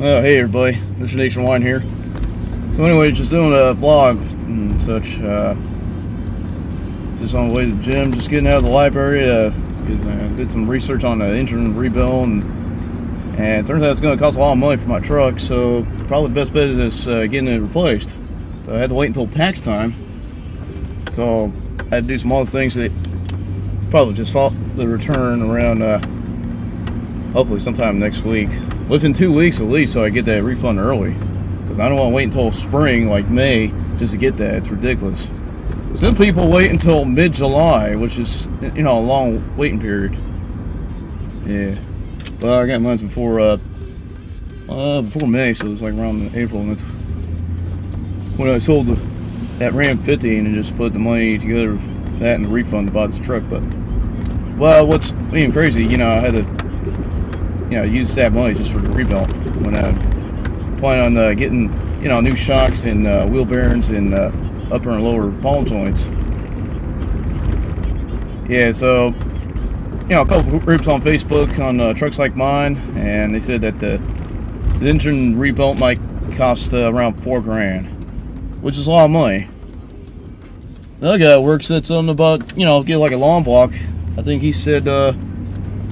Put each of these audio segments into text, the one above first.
Hey everybody, Mr. Nationwide here. So anyway, just doing a vlog and such. Just on the way to the gym, just getting out of the library. Because I did some research on the engine rebuild, and it turns out it's going to cost a lot of money for my truck. So probably the best bet is getting it replaced. So I had to wait until tax time. So I had to do some other things that probably just fought the return around hopefully sometime next week. Within 2 weeks at least, so I get that refund early. Because I don't want to wait until spring, like May, just to get that. It's ridiculous. Some people wait until mid-July, which is, a long waiting period. Yeah. Well, I got mine before May, so it was like around April, and that's when I sold that Ram 50 and just put the money together for that and the refund to buy this truck. But, well, what's being crazy, I had to use that money just for the rebuild when I plan on getting, new shocks and wheel bearings and upper and lower ball joints. Yeah, so, a couple groups on Facebook on trucks like mine, and they said that the engine rebuild might cost around $4,000, which is a lot of money. Another guy at work said something about, get like a lawn block. I think he said, I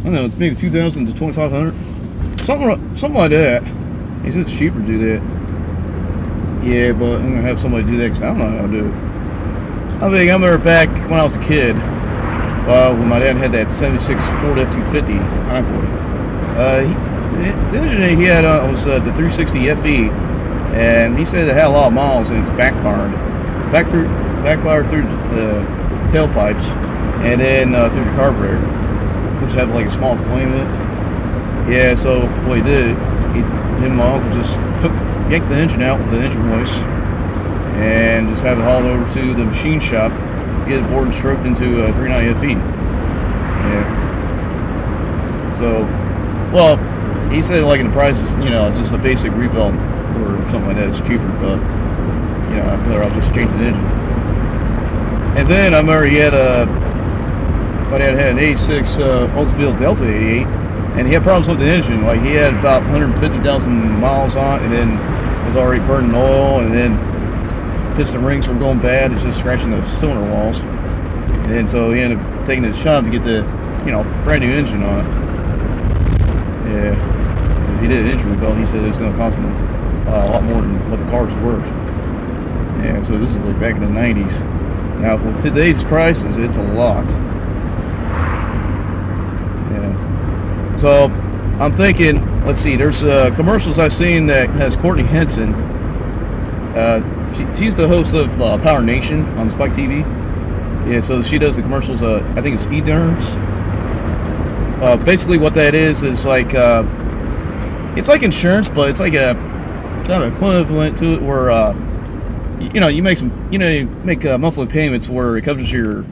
don't know, maybe $2,000 to $2,500, something like that. He said it's cheaper to do that. Yeah, but I'm gonna have somebody do that because I don't know how to do it. I remember back when I was a kid, when my dad had that '76 Ford F-250 Convoy. The engine he had was the 360 FE, and he said it had a lot of miles and it's backfired through the tailpipes, and then through the carburetor, which had like a small flame in it. Yeah, so what he did, him and my uncle just yanked the engine out with the engine hoist and just have it hauled over to the machine shop, get it bored and stroked into a 390 FE. Yeah. So, well, he said like in the price is, just a basic rebuild or something like that, it's cheaper, but, I'm better off just changing the engine. And then I remember my dad had an 86 Oldsmobile Delta 88, and he had problems with the engine. Like, he had about 150,000 miles on it, and then it was already burning oil, and then piston rings were going bad. It's just scratching the cylinder walls. And so he ended up taking it to the shop to get the, brand new engine on it. Yeah. So he did an engine rebuild. He said it's going to cost him a lot more than what the car's worth. Yeah, so this is like back in the 90s. Now, with today's prices, it's a lot. Yeah. So, I'm thinking, let's see, there's commercials I've seen that has Courtney Henson. She's the host of Power Nation on Spike TV. Yeah, so she does the commercials, I think it's E-Durns. Basically what that is like, it's like insurance, but it's like a kind of equivalent to it where, you make monthly payments where it covers your,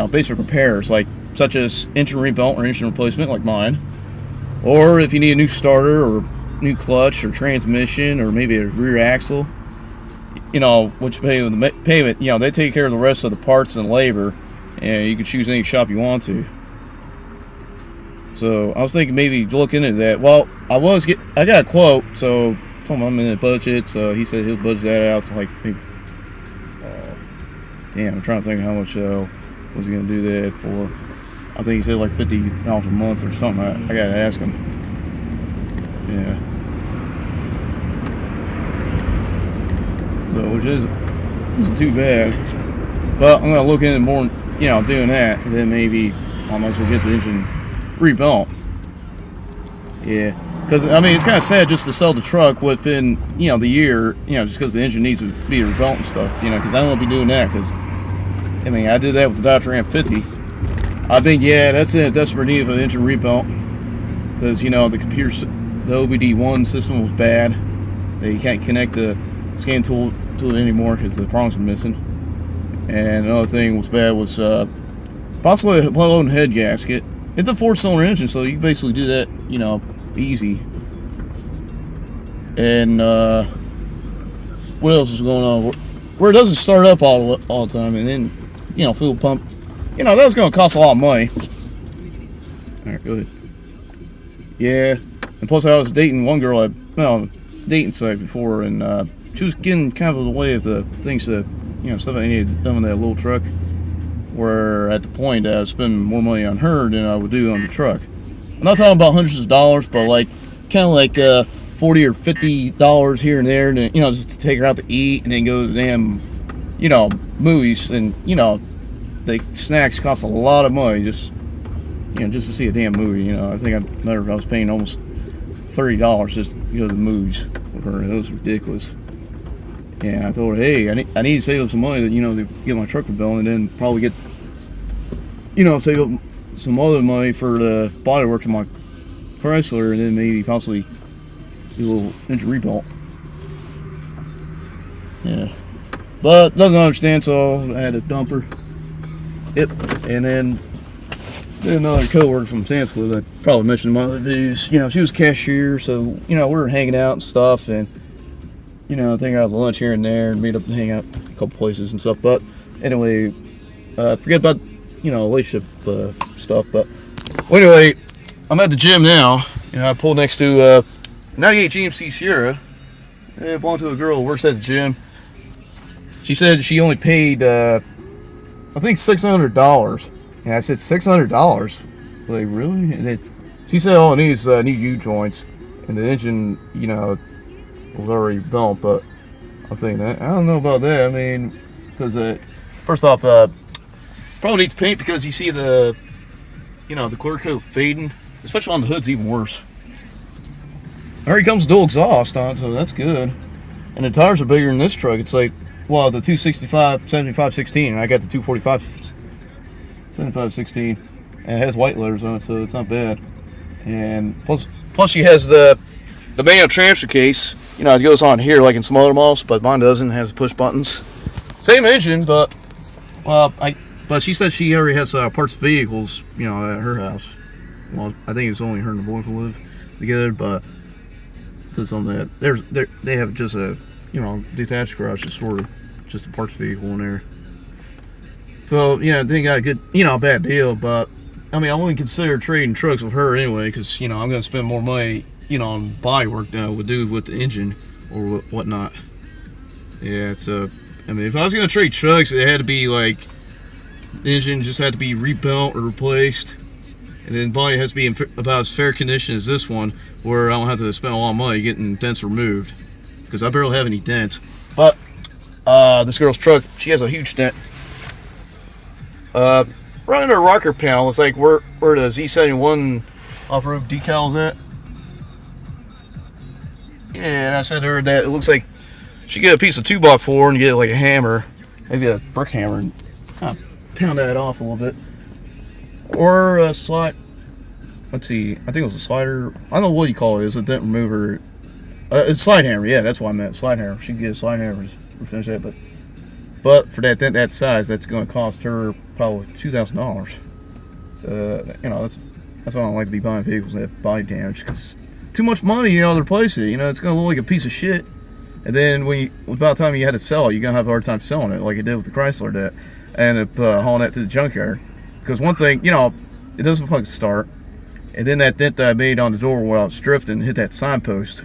basic repairs, like such as engine rebuild or engine replacement, like mine, or if you need a new starter or new clutch or transmission or maybe a rear axle, which pay with the payment, they take care of the rest of the parts and labor, and you can choose any shop you want to. So I was thinking maybe look into that. Well, I got a quote, so I told him I'm in the budget, so he said he'll budget that out to like maybe, I'm trying to think how much was he going to do that for. I think he said like $50 a month or something. I got to ask him. Yeah. So, which isn't too bad. But I'm going to look into more, doing that, and then maybe I might as well get the engine rebuilt. Yeah. Because, it's kind of sad just to sell the truck within, the year, just because the engine needs to be rebuilt and stuff, because I don't want to be doing that, because, I did that with the Dodge Ram 50. I think, that's in a desperate need of an engine rebuilt, because, the computer, the OBD1 system was bad. They can't connect the scan tool to it anymore because the prongs are missing. And another thing was bad was possibly a blown head gasket. It's a 4-cylinder engine, so you can basically do that, easy. And what else is going on? Where it doesn't start up all the time, and then fuel pump. That's going to cost a lot of money. All right, go ahead. Yeah, and And plus, I was dating one girl at dating site before, and she was getting kind of in the way of the things that stuff I needed done with that little truck. Where at the point I was spending more money on her than I would do on the truck. I'm not talking about hundreds of dollars, but like kind of like $40 or $50 here and there, and just to take her out to eat and then go to the damn movies, and the snacks cost a lot of money just just to see a damn movie. I think I was paying almost $30 just to go to the movies with her. It was ridiculous. And I told her, hey, I need to save up some money to get my truck rebuilt, and then probably get save up some other money for the body work to my Chrysler, and then maybe possibly do a little engine rebuild. Yeah, but doesn't understand, so I had to dump her. Yep, and then another coworker from Sam's Club, I probably mentioned in my other videos. She was cashier, so we were hanging out and stuff, and I think I was lunch here and there and meet up and hang out a couple places and stuff. But anyway, forget about relationship stuff. But anyway, I'm at the gym now. I pulled next to 98 GMC Sierra. It belonged to a girl who works at the gym. She said she only paid I think $600, and I said $600. Like, really? And then she said all it needs new U joints, and the engine was already built. But I'm thinking that I don't know about that. I mean, because first off, probably needs paint, because you see the the clear coat fading, especially on the hood's even worse. Already comes dual exhaust on it, so that's good. And the tires are bigger than this truck. It's like, well, the 265 75 16, and I got the 245 75 16, and it has white letters on it, so it's not bad. And plus she has the manual transfer case. It goes on here like in some other models, but mine doesn't. It has push buttons. Same engine, but but she said she already has parts vehicles, at her house. Well, I think it's only her and the boyfriend live together, but since on that, they have just a detached garage, just a parts vehicle in there. So they got a good bad deal, but I mean, I wouldn't consider trading trucks with her anyway, because I'm going to spend more money on body work than I would do with the engine or whatnot. Yeah, so I mean, if I was gonna trade trucks, it had to be like the engine just had to be rebuilt or replaced, and then body has to be in about as fair condition as this one, where I don't have to spend a lot of money getting dents removed, because I barely have any dents. But this girl's truck, she has a huge dent. Right under a rocker panel, it's like where the Z71 off-road decal is at. Yeah, and I said to her that it looks like she get a piece of 2x4 and get like a hammer, maybe a brick hammer, and kind of pound that off a little bit. Or a slide. Let's see, I think it was a slider. I don't know what you call it. It's a dent remover. It's a slide hammer. Yeah, that's what I meant. Slide hammer. She can get a slide hammer to finish that, but for that dent that size, that's going to cost her probably $2,000. So that's why I don't like to be buying vehicles that have body damage, because too much money, to replace it. It's going to look like a piece of shit. And then about the time you had to sell it, you're going to have a hard time selling it, like it did with the Chrysler that. And hauling that to the junkyard. Because one thing, it doesn't fucking start. And then that dent that I made on the door while I was drifting hit that signpost.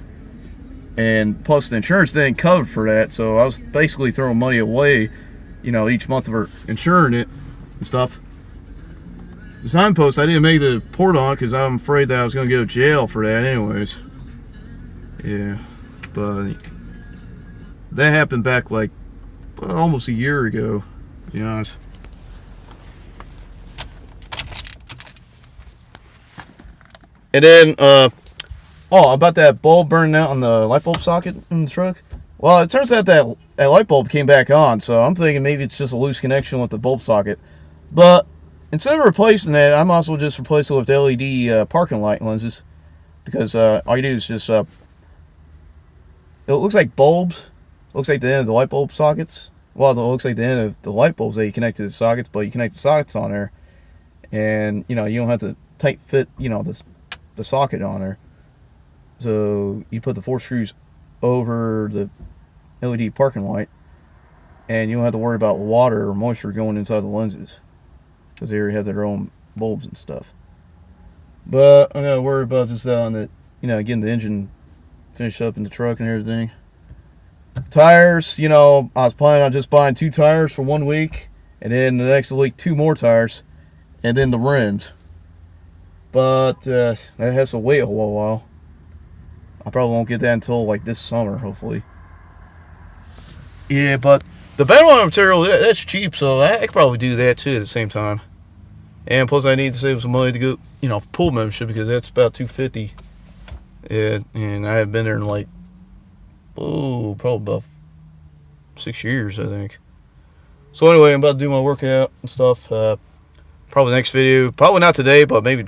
And plus the insurance didn't cover for that, so I was basically throwing money away, each month for insuring it and stuff. The signpost, I didn't make the port on because I'm afraid that I was going to go to jail for that anyways. Yeah, but that happened back like almost a year ago, to be honest. And then, about that bulb burning out on the light bulb socket in the truck. Well, it turns out that light bulb came back on, so I'm thinking maybe it's just a loose connection with the bulb socket. But instead of replacing that, I might as well just replace it with LED parking light lenses, because all you do is just it looks like bulbs. It looks like the end of the light bulb sockets. Well, it looks like the end of the light bulbs that you connect to the sockets, but you connect the sockets on there, and you don't have to tight fit the socket on there. So you put the 4 screws over the LED parking light, and you don't have to worry about water or moisture going inside the lenses, because they already have their own bulbs and stuff. But I'm gonna worry about just on the getting the engine finished up in the truck and everything. Tires, I was planning on just buying 2 tires for 1 week, and then the next week 2 more tires, and then the rims. But that has to wait a while. I probably won't get that until like this summer, hopefully. Yeah, but the bedrock material, that's cheap, so I could probably do that too at the same time. And plus, I need to save some money to go, pool membership, because that's about $250. And I haven't been there in like, probably about 6 years, I think. So anyway, I'm about to do my workout and stuff. Probably next video, probably not today, but maybe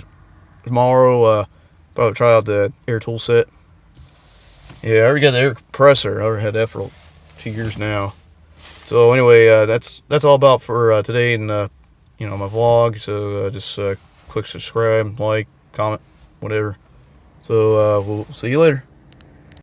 tomorrow. Probably try out the air tool set. Yeah, I already got the air compressor. I already had that for 2 years now. So anyway, that's all about for today and my vlog. So just click subscribe, like, comment, whatever. So we'll see you later.